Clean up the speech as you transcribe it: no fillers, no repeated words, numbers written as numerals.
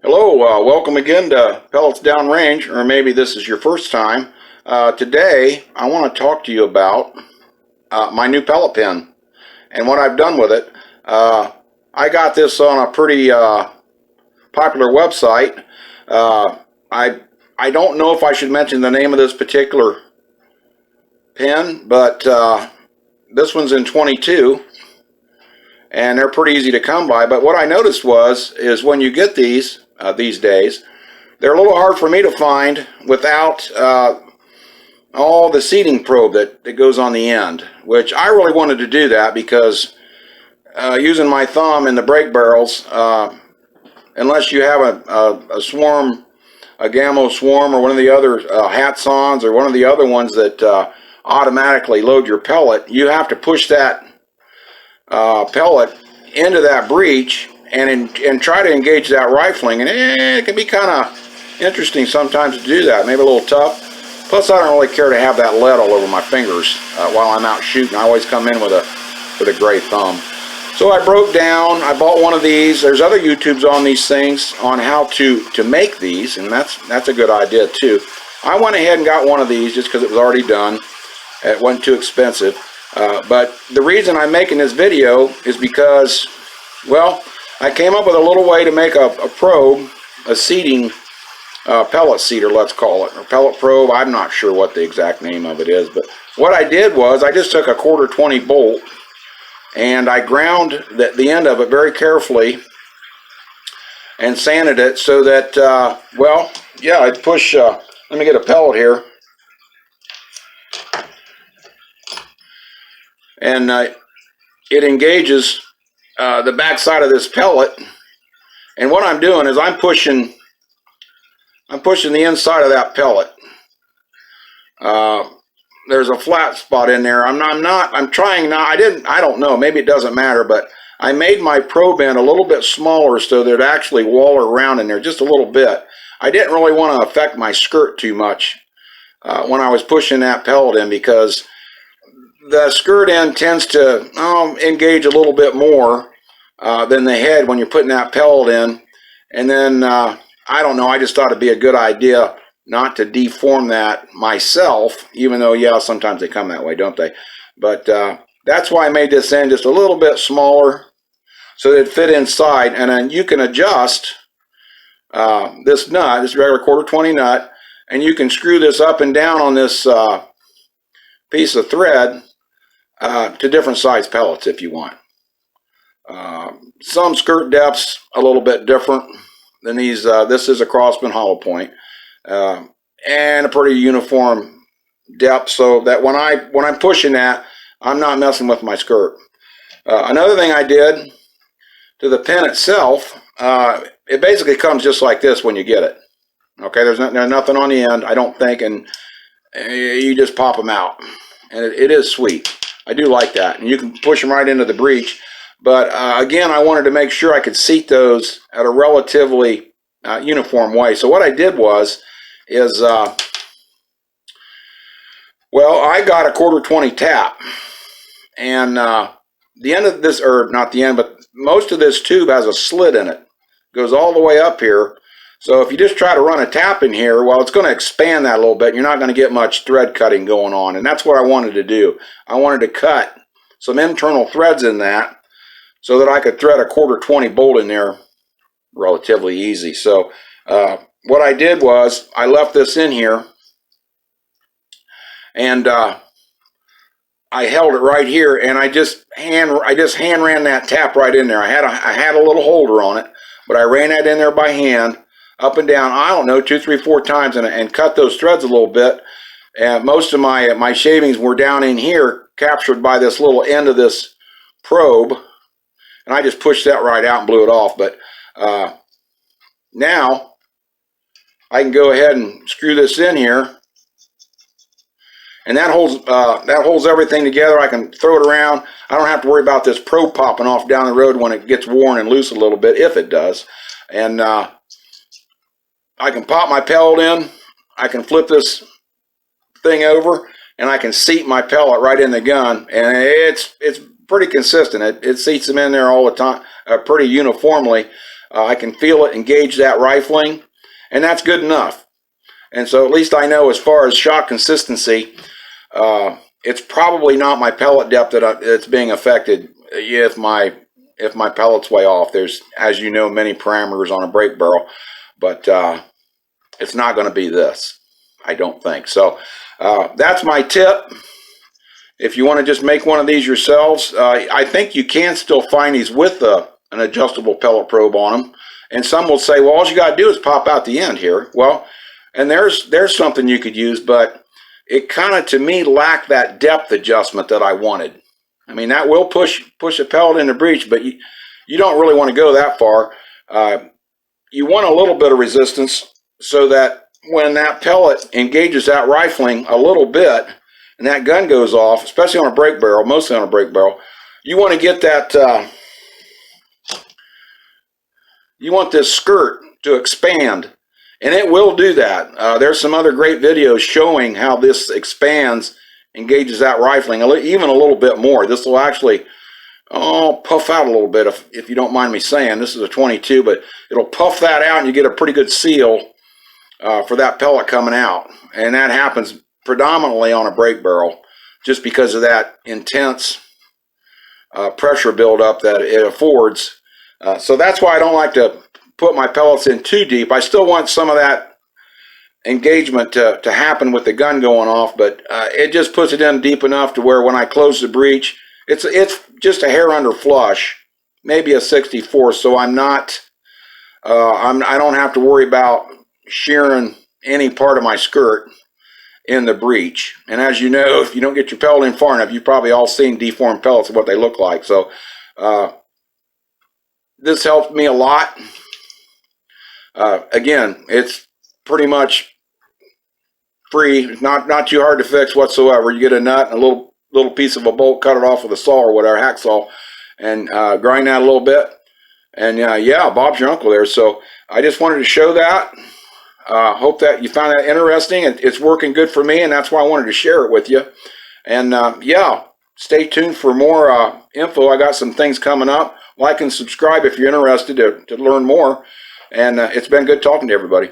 Hello, welcome again to Pellets Downrange, or maybe this is your first time. Today, I want to talk to you about my new pellet pen and what I've done with it. I got this on a pretty popular website. I don't know if I should mention the name of this particular pen, but this one's in 22, and they're pretty easy to come by. But what I noticed is when you get these days, they're a little hard for me to find without all the seating probe that goes on the end, which I really wanted to do that because using my thumb in the brake barrels, unless you have a swarm, a Gamo swarm, or one of the other Hatsons, or one of the other ones that automatically load your pellet, you have to push that pellet into that breech and try to engage that rifling, and it can be kind of interesting sometimes to do that, maybe a little tough. Plus, I don't really care to have that lead all over my fingers while I'm out shooting. I always come in with a gray thumb. So I broke down, I bought one of these. There's other YouTubes on these things on how to make these, and that's a good idea too. I went ahead and got one of these just because it was already done. It wasn't too expensive. But the reason I'm making this video is because, well, I came up with a little way to make a probe, a seating pellet seater, let's call it, or pellet probe. I'm not sure what the exact name of it is, but what I did was I just took a 1/4 bolt and I ground the end of it very carefully and sanded it so that, well, yeah, I'd push, let me get a pellet here. And it engages the back side of this pellet, and what I'm doing is I'm pushing the inside of that pellet. There's a flat spot in there. I'm trying not, I don't know, maybe it doesn't matter, but I made my probe end a little bit smaller so that it actually wall around in there just a little bit. I didn't really want to affect my skirt too much when I was pushing that pellet in, because the skirt end tends to engage a little bit more than the head when you're putting that pellet in. And then, I don't know, I just thought it'd be a good idea not to deform that myself, even though, yeah, sometimes they come that way, don't they? But that's why I made this end just a little bit smaller so that it fit inside. And then you can adjust this nut, this regular 1/4 nut, and you can screw this up and down on this piece of thread to different size pellets if you want. Some skirt depths a little bit different than these. This is a Crossman hollow point, and a pretty uniform depth, so that when I'm pushing that, I'm not messing with my skirt. Another thing I did to the pen itself, it basically comes just like this when you get it. Okay, there's nothing on the end, I don't think, and you just pop them out, and it is sweet. I do like that, and you can push them right into the breech. But again, I wanted to make sure I could seat those at a relatively uniform way. So what I did is, well, I got a 1/4 tap, and the end of this, or not the end, but most of this tube has a slit in it. It goes all the way up here. So if you just try to run a tap in here, well, it's going to expand that a little bit. You're not going to get much thread cutting going on, and that's what I wanted to do. I wanted to cut some internal threads in that so that I could thread a 1/4 bolt in there relatively easy. So what I did was I left this in here, and I held it right here, and I just hand ran that tap right in there. I had a little holder on it, but I ran that in there by hand, up and down, I don't know, 2, 3, 4 times, and cut those threads a little bit. And most of my shavings were down in here, captured by this little end of this probe, and I just pushed that right out and blew it off. But now I can go ahead and screw this in here, and that holds everything together. I can throw it around. I don't have to worry about this probe popping off down the road when it gets worn and loose a little bit, if it does. And I can pop my pellet in, I can flip this thing over, and I can seat my pellet right in the gun, and it's pretty consistent. It seats them in there all the time, pretty uniformly. I can feel it engage that rifling, and that's good enough. And so at least I know as far as shot consistency, it's probably not my pellet depth that's being affected if my pellet's way off. There's, as you know, many parameters on a break barrel, but it's not going to be this, I don't think. So that's my tip. If you want to just make one of these yourselves, I think you can still find these with an adjustable pellet probe on them. And some will say, well, all you got to do is pop out the end here. Well, and there's something you could use, but it kind of, to me, lacked that depth adjustment that I wanted. I mean, that will push a pellet in the breech, but you don't really want to go that far. You want a little bit of resistance so that when that pellet engages that rifling a little bit and that gun goes off, especially on a break barrel, mostly on a break barrel, you want to get that, you want this skirt to expand, and it will do that. There's some other great videos showing how this expands, engages that rifling even a little bit more. This will actually puff out a little bit, if you don't mind me saying. This is a 22, but it'll puff that out and you get a pretty good seal for that pellet coming out. And that happens predominantly on a break barrel just because of that intense pressure buildup that it affords. So that's why I don't like to put my pellets in too deep. I still want some of that engagement to happen with the gun going off, but it just puts it in deep enough to where when I close the breech, it's just a hair under flush, maybe a 64. So I'm not, I don't have to worry about shearing any part of my skirt in the breech. And as you know, if you don't get your pellet in far enough, you've probably all seen deformed pellets and what they look like. So this helped me a lot. Again, it's pretty much free. It's not too hard to fix whatsoever. You get a nut and a little piece of a bolt, cut it off with a saw or whatever, hacksaw, and grind that a little bit. And yeah, Bob's your uncle there. So I just wanted to show that. Hope that you found that interesting. It's working good for me, and that's why I wanted to share it with you. And yeah, stay tuned for more info. I got some things coming up. Like and subscribe if you're interested to learn more. And it's been good talking to everybody.